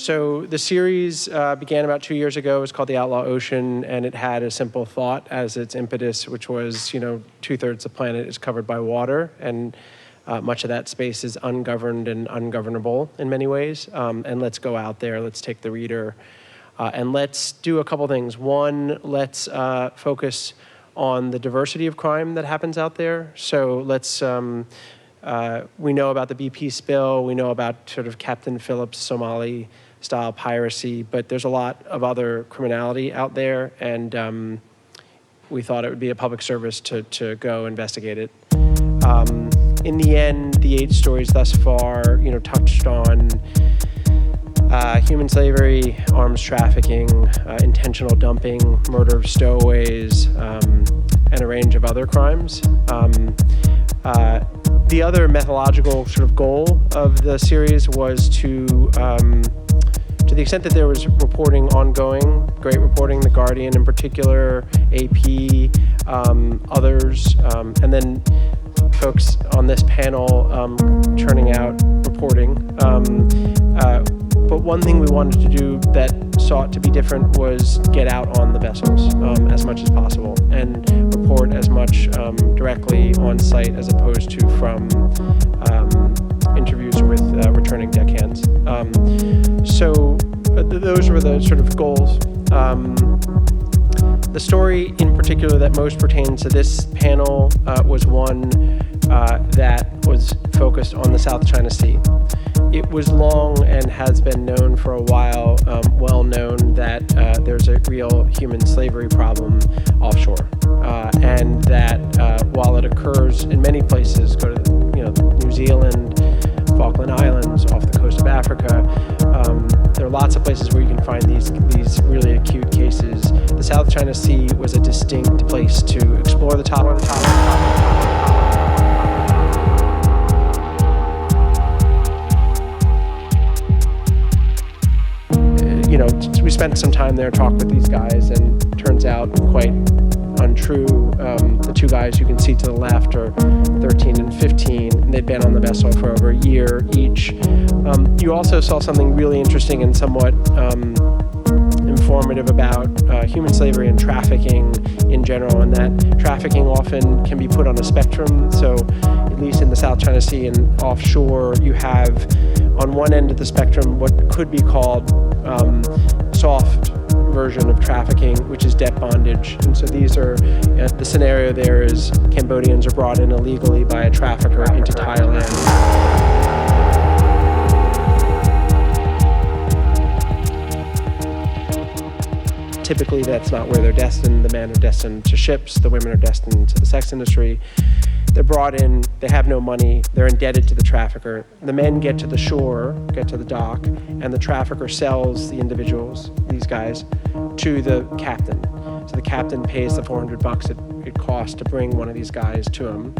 So the series began about 2 years ago. It was called The Outlaw Ocean, and it had a simple thought as its impetus, which was, 2/3 the planet is covered by water, and much of that space is ungoverned and ungovernable in many ways. And let's go out there, let's take the reader, and let's do a couple things. One, let's focus on the diversity of crime that happens out there. So let's, we know about the BP spill, we know about sort of Captain Phillips Somali-style piracy, but there's a lot of other criminality out there, and we thought it would be a public service to go investigate it. In the end, the 8 stories thus far, touched on human slavery, arms trafficking, intentional dumping, murder of stowaways, and a range of other crimes. The other methodological sort of goal of the series was to the extent that there was reporting ongoing, great reporting, The Guardian in particular, AP, others, and then folks on this panel churning out reporting. But one thing we wanted to do that sought to be different was get out on the vessels as much as possible and report as much directly on site as opposed to from interviews with returning deckhands. So those were the sort of goals. The story in particular that most pertains to this panel was one that was focused on the South China Sea. It was long and has been known for a while, well known that there's a real human slavery problem offshore, and that while it occurs in many places, go to New Zealand, Falkland Islands, off the coast of Africa, there are lots of places where you can find these really acute cases. The South China Sea was a distinct place to explore the topic. We spent some time there, talked with these guys, and turns out quite untrue. The 2 guys you can see to the left are 13 and 15, and they'd been on the vessel for over a year each. You also saw something really interesting and somewhat informative about human slavery and trafficking in general, and that trafficking often can be put on a spectrum. So at least in the South China Sea and offshore, you have on one end of the spectrum what could be called soft version of trafficking, which is debt bondage. And so these are, the scenario there is Cambodians are brought in illegally by a trafficker into Thailand. Typically, that's not where they're destined. The men are destined to ships, the women are destined to the sex industry. They're brought in, they have no money, they're indebted to the trafficker. The men get to the shore, get to the dock, and the trafficker sells the individuals, these guys, to the captain. So the captain pays the $400 it costs to bring one of these guys to him.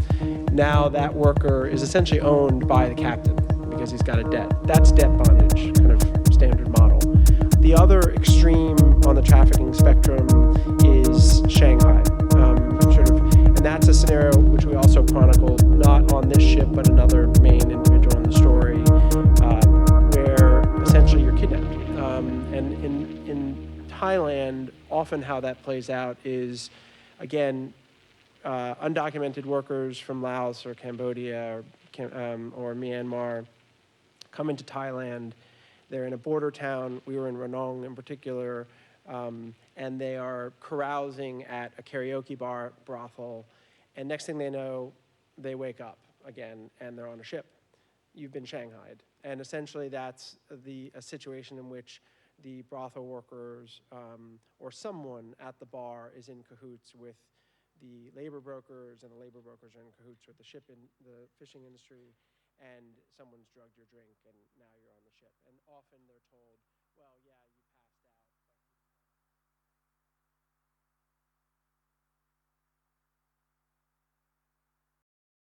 Now that worker is essentially owned by the captain because he's got a debt. That's debt bondage, kind of standard model. The other extreme on the trafficking spectrum is Shanghai. And that's a scenario which we also chronicled, not on this ship, but another main individual in the story, where essentially you're kidnapped. And in Thailand, often how that plays out is, again, undocumented workers from Laos or Cambodia or Myanmar come into Thailand. They're in a border town. We were in Ranong in particular. And they are carousing at a karaoke brothel, and next thing they know, they wake up again, and they're on a ship. You've been shanghaied. And essentially that's a situation in which the brothel workers or someone at the bar is in cahoots with the labor brokers, and the labor brokers are in cahoots with the fishing industry, and someone's drugged your drink, and now you're on the ship. And often they're told, well, yeah, you